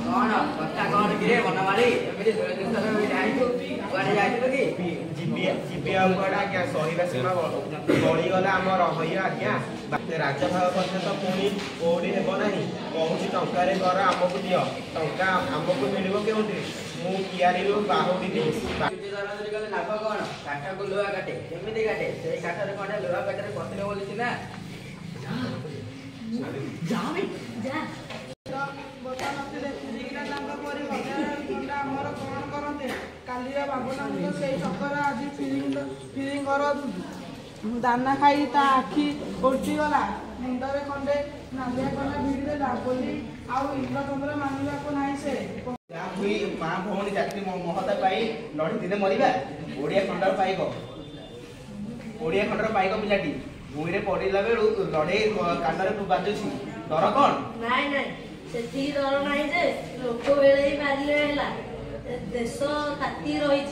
कौन पत्ता कौन गिरे बनमाली एमती दुसर जाइछु कुआडे जाइछु कि जीपिया उगड़ा क्या सहीरा सीमा बड़ी गला आमर हइया आज्ञा राज्यभाग पर्यंत पुणी कोड़ी हेब नाही कहूँ टंकार घर आमको दियो टंका आमको मिल के मु कियारी बाहुड़ी गले लाभ कौन काठ को लुहा काटे केमी काटे से काठर कौन लुहा काटे पतले बोली ना दाना खाई ता आखि उल्टी गला मुंडरे खंडे नालिया खंडे भिड़देला बोली आउ इंद्रचंद्र मानिबा को नाही से हुई माँ भौणी जाति महता पाई लड़ी दिने मरिबा ओडिया खंडर पाइब पिलाटी भूई पड़ला बेलू लड़े कान बाजुची डर कौन नाई नाई से डर नाई जे लोक बेले मारिले हैला देश ताती रही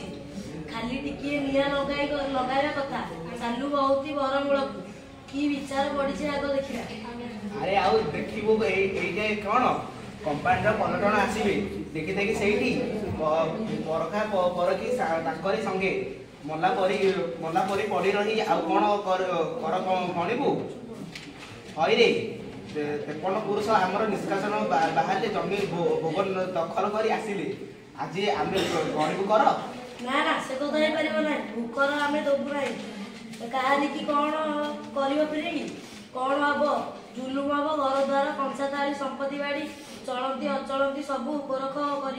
खाली टिके निया लगाइबा कथा चालू बहुत बरमूल की विचार पड़ी आग देखा अरे आउ देखिबो एइटे कोन कंपानी पलटन आसीबे देखि देखि सेठी परखा परकी ताकरी संगे मला परी पड़ी रही आउ कोन कर गणिबू हई रे 53 पुरुष आमर निष्कासन बाहर जमी भोग दखल कर आसिले आज आम गणिबू कर ना ना से कथा हो पारिबो ना भूकर आमे दबु नाही कहानी की कौन करियो फिर कौन हम जुलुम हम घर द्वार कंसा थाली संपत्ति बाड़ी चलती अचलती सब उपरख कर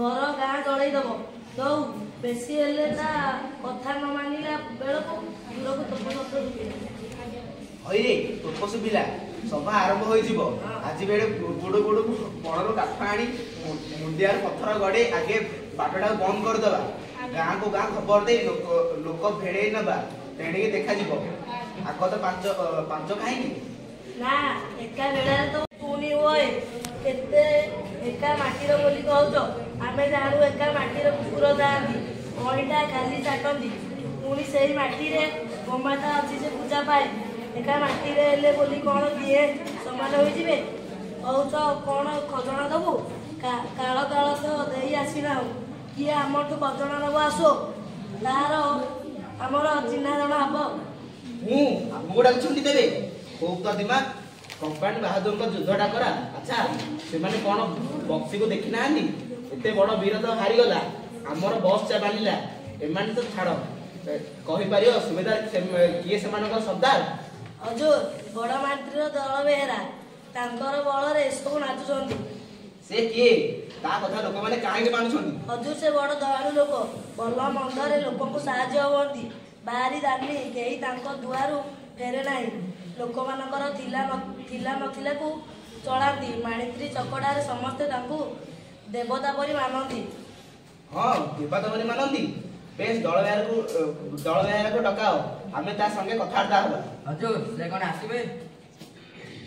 घर गाँ जलई दब दौ बेसी हेले ता कथा न मानिला बेलको दूर को तप शब्द हई रे तोप सुबिला सभा आरंभ हो आज बेड़े गोड़ गोड़ बड़र काठ आनी मुंडियार पत्थर गड़े आगे बाटटा बंद करदे गाँ को गाँ खबर दे लोक भेड़े नवा तेणिके देखा आग तो पांच कहीं ना एका बेला तो पुनी ओए केते एका माटीर बोली कहउछ आमे जानु एका माटीर कुकुर जाआंती अणिटा खाली चाटंती पुनी सेही माटी रे गोमाता अछि से पूजा पाए एका माटी रे ले बोली कोन दिए समान होई जिवे कहउछ कोन खजना दबु काळ काळ तो देई आसीना किए आमर तो खजना नब आसो तार आमर चिन्हा जणा हब मुगुड़ा छुट्टी देवे खूब तो दिमाग कंपानी बहादुर का युद्ध डाकरा अच्छा से माने कौन बक्सी को देखी ना एते बड़ वीर तो हारी गला आमर बस चा बालिला एमाने तो छाड़ कहि पारियो सुबेदार किए सेमानक सरदार हजूर बड़ मंत्री दल बेहेरा तांकर बल रे सब नाचुछंती से किए ता कथा लोक माने काहे मानुछंती हजूर से बड़ दयालु लोक बल मंदरे लोक को साहाय्य होवंती बाहरी दानी केही तांको दुआरु फेरे नाही लोक मानकर थिला नथिला को चलांती माणित्री चकड़ारे समस्ते तांको देवता परि मानंती हां देवता परि मानंती बेस दलवेर को डकाओ आमे ता संगे कथार्ता हबा हजूर से कोन आसीबे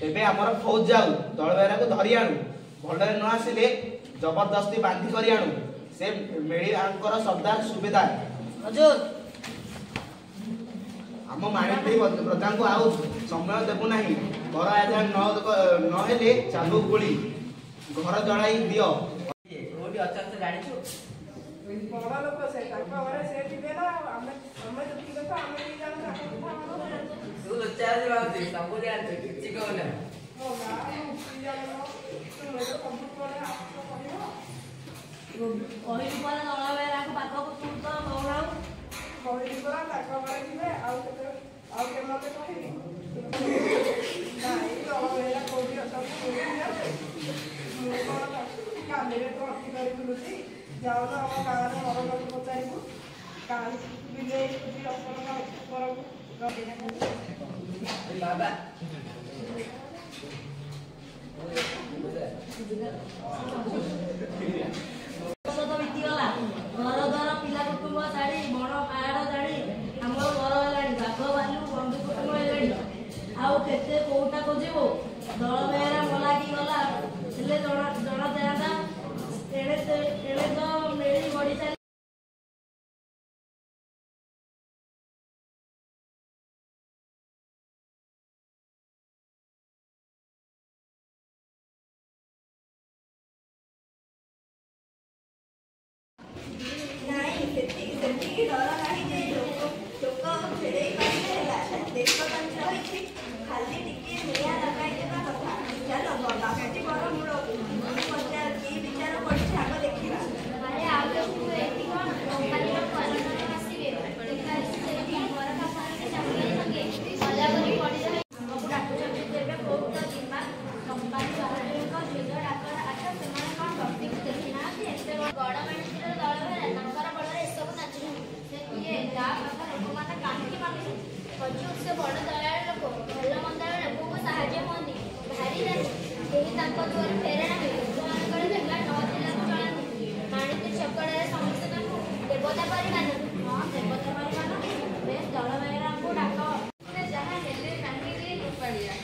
एबे हमर फौज जाऊ दलवेर को धरि आनु भलरे न आसिले जबरदस्ती बांधी करी आनु से मेड़ी आंकर सरदार सुबेदार हजूर आम माणित्री प्रजा को आउ समय देबु नाही घर आजा न हेले चालू गोली घर जड़ाई दियो कोडी अचंत जानिछु बड़ा लोक से ताका घरे से दिबे ना हमें जति कथा हमें नहीं जाना तू तो चार बात सब जान किछि कहले हो ना उठी जानो तो मैं तो कंप्यूटर में आपको कहियो ओही पर दला बेरा को पाखो तू तो कहराउ कहि परा ताका घरे दिबे आउ के मते कहि नाही तो बेरा कोडी सब कोडी काले तो अति करी बुलुती जाओ ना हम गाँव में मर लोग पचारू गाँव बिले तो बीतीगला घर द्वार पिला कुटुंब छाड़ी बण पहाड़ जाणी आमर घर हेलाणी बाघ भालू बंधु कुटुंब हेलाणी आउ केते कोउटा खोजिबो दल बेहरा मला की गला हेले जणा देहाता एणे तो मेली बड़ी चाली ଦେଶ କାର୍ଯ୍ୟ ହେଇଛି ଖାଲି ଟିକେ ନିଆଁ ଲଗାଇଦେବା କଥା। ଚାଲ ବାପିଟି ବର ମୂଳକୁ ପଚାର କି ବିଚାର ପଡ଼ିଛି ଆଗ ଦେଖିବା। ଆରେ ଆଉ ଦେଖୁ ଏଠି କ'ଣ କମ୍ପାନୀର କଲଟଣ ଆସିବେ ଦେଖା ସେଇଠି ବରଫା ସାଙ୍ଗେ ସଙ୍ଗେ ଗଲା କରି ପଡ଼ିରହି ଆମକୁ ଡାକୁଛନ୍ତି ତେବେ କୋଉଟା ଯିବା କମ୍ପାନୀ ବାହାରଙ୍କ ଝିଅ ଡାକରା ଆଚ୍ଛା ସେମାନେ କ'ଣ ଟପିକ୍ ଦେଖିନାହାନ୍ତି ଏତେ ବଡ଼ ମାଣିସର ଦଳ ଭେଳା ତାଙ୍କର ବଳରେ ଏସବୁ ନାଚୁଛନ୍ତି ସେ କିଏ ତା ପାଖ ଲୋକମାନେ କାହିଁକି ମାନୁଛନ୍ତି ଅଯୋଗ ସେ ବଡ଼ ଦଳାର ଲୋକ ଭଲ ମନ୍ଦାର ଲୋକଙ୍କୁ ସାହାଯ୍ୟ ହୁଅନ୍ତି ଭାରି ଜାତି କେହି ତାଙ୍କ ଦୁଆରେ ଫେରେ ନାହିଁ ଲୋକମାନଙ୍କର ଦେଖା ନଥିଲାକୁ ଚଳାନ୍ତି ମାଣିକ ଚକଡ଼ାରେ ସମସ୍ତେ ତାଙ୍କୁ ଦେବତା ପରି ମାନନ୍ତି ହଁ ଦେବତା ପରି ମାନନ୍ତି ବେଶ ଦଳ ବେହେରାଙ୍କୁ ଡାକ ଯାହା ହେଲେ କାହିଁକି ରୂପାଳିଆ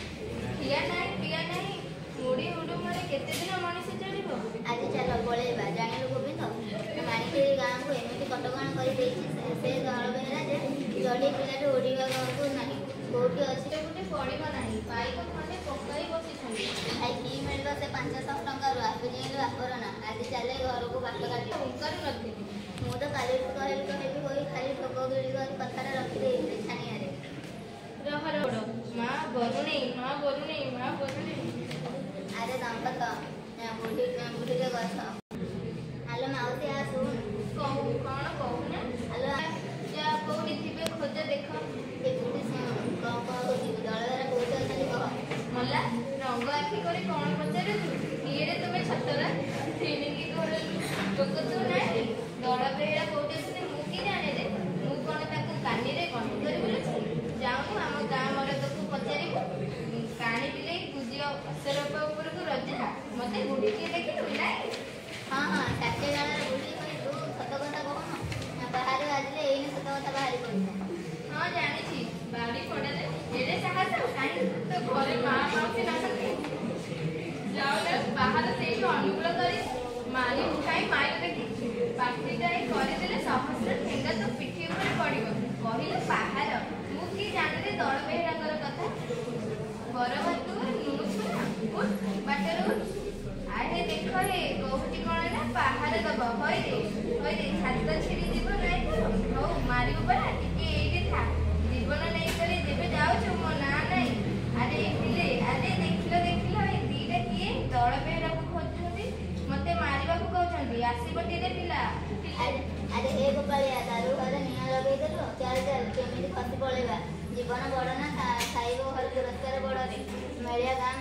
ଖିଆ ନାହିଁ ପିଆ ନାହିଁ ମୁଢ଼ି ହୁଡ଼ୁମରେ କେତେ ଦିନ ମଣିଷ ଚଳିବ ଆଜି ଚାଲ ପଳେଇବା ଜାଣିଲୁ ଗୋବିନ୍ଦ ମାଣିକ ଏ ଗାଁକୁ ଏମିତି କଟକଣା କରିଦେଇଛି ସେ ଦଳ ବେହେରା ଯେ ଜଡ଼ି ପିଲାଟି ଉଡ଼ିବାକୁ ନାହିଁ କୋଉଠି ଅଛି କୋଉଠି ପଡ଼ିବ ନାହିଁ ପାଇକ ଖଣ୍ଡେ ପକାଇ ବସିଛନ୍ତି ଭାଇ କି ମିଳିବ ସେ 500 ଟଙ୍କାରୁ ଆପି ଯାଇଁଲୁ ବାପର ନା ଆଜି ଚାଲେ ଘରକୁ ବାଟ କାଟି ହୁଙ୍କାରୁ ନଥିଲି ମୁଁ ତ କାଲିଠୁ କହିବି ହୋଇ ଖାଲି ଠୋକ ଗିଳି କରି କଥାଟା ରଖିଦେଇଥିଲି ଛାନିଆରେ ମା ବରୁଣେଇ ଆରେ ଦମ୍ପତ ବୁଢ଼ୀରେ ଗଛ ଆଲୋ ମାଉସୀ ଆ ଶୁଣ କ'ଣ କହୁନା ଆଲୋ ଯା କୋଉଠି ଥିବେ ଖୋଜ ଦେଖ ଦେଖୁଛି କ'ଣ କହୁଛି ଦଳଧାରା କୋଉଠି ଅଛନ୍ତି କହ ମଲା ରଙ୍ଗ ଆଖି କରି କ'ଣ ପଚାରୁଛୁ କିଏରେ ତୁମେ ଛତରା କିଣିକି ଘର ଲୋକ ତୁ ନାହିଁ ଦଳ ବେହେରା କୋଉଠି ଅଛନ୍ତି ମୁଁ କି ଜାଣିରେ ମୁଁ କ'ଣ ତାକୁ କାନିରେ ଗଣ୍ଠି କରି ବୁଲୁଛି ଯାଉନୁ ଆମ ଗାଁ ମରଦକୁ ପଚାରିବୁ କାଣି ପିଲେ କୁଜି ଅସରପ ଉପରକୁ ରଜା ମତେ ବୁଢ଼ୀ କିଏ ଦେଖିଲୁ ନାହିଁ ହଁ ଷାଠିଏ ଗାଁର ବୁଢ଼ୀ କହି ତୁ ସତ କଥା କହୁନ ବାହାରେ ବାଜିଲେ ଏଇନେ ସତ କଥା ବାହାରି ପଡ଼ିବ ହଁ ଜାଣିଛି ବାଡ଼ି ପଡ଼ାରେ ଏଡ଼େ ସାହସ କାହିଁକି ତ ଘରେ ମା ମାଉସୀ ନାହାନ୍ତି ଯାଉନା ବାହାର ସେଇଠୁ ଅନୁକୂଳ କରି ମାରି ଉଠାଇ ମାରି ଦେଖି ପାଟିଟାଏ କରିଦେଲେ ସହସ୍ର ଠେଙ୍ଗା ତୋ ପିଠି ଉପରେ ପଡ଼ିବ କହିଲୁ ବାହାର ମୁଁ କି ଜାଣିଲି ଦଳ ବେହେରାଙ୍କର କଥା ବରବାତୁ ନୁଣୁଛୁ ନା ବାଟରୁ ଆରେ ଦେଖ ହେ କହୁଛି କ'ଣ ନା ବାହାର ଦବ ହଇରେ ଛାତ ଛିଡ଼ି ଯିବ ନାଇଁ ତ ହଉ ମାରିବୁ ପରା ଟିକେ ଏଇଠି ଥା ଜୀବନ ନେଇକରି ଯେବେ ଯାଉଛୁ ମୋ ନାଁ ନାହିଁ ଆରେ ପିଲେ ଆରେ ଦେଖିଲ ଏ ଦିଟା କିଏ ଦଳ ବେହେରାକୁ ଖୋଜୁଛନ୍ତି ମତେ ମାରିବାକୁ କହୁଛନ୍ତି ଆସିବ ଟିକେ ପିଲା ଆରେ ହେ ଗୋପାଳିଆ ଦାରୁ ଘରେ ନିଆଁ ଲଗେଇଦେଲୁ ଚାଲ କେମିତି ଖସି ପଳେଇବା ଜୀବନ ବଡ଼ ନା ଖାଇବ ଘରେ ପୁରସ୍କାର ବଡ଼ରେ ମେଳିଆ ଗାଁ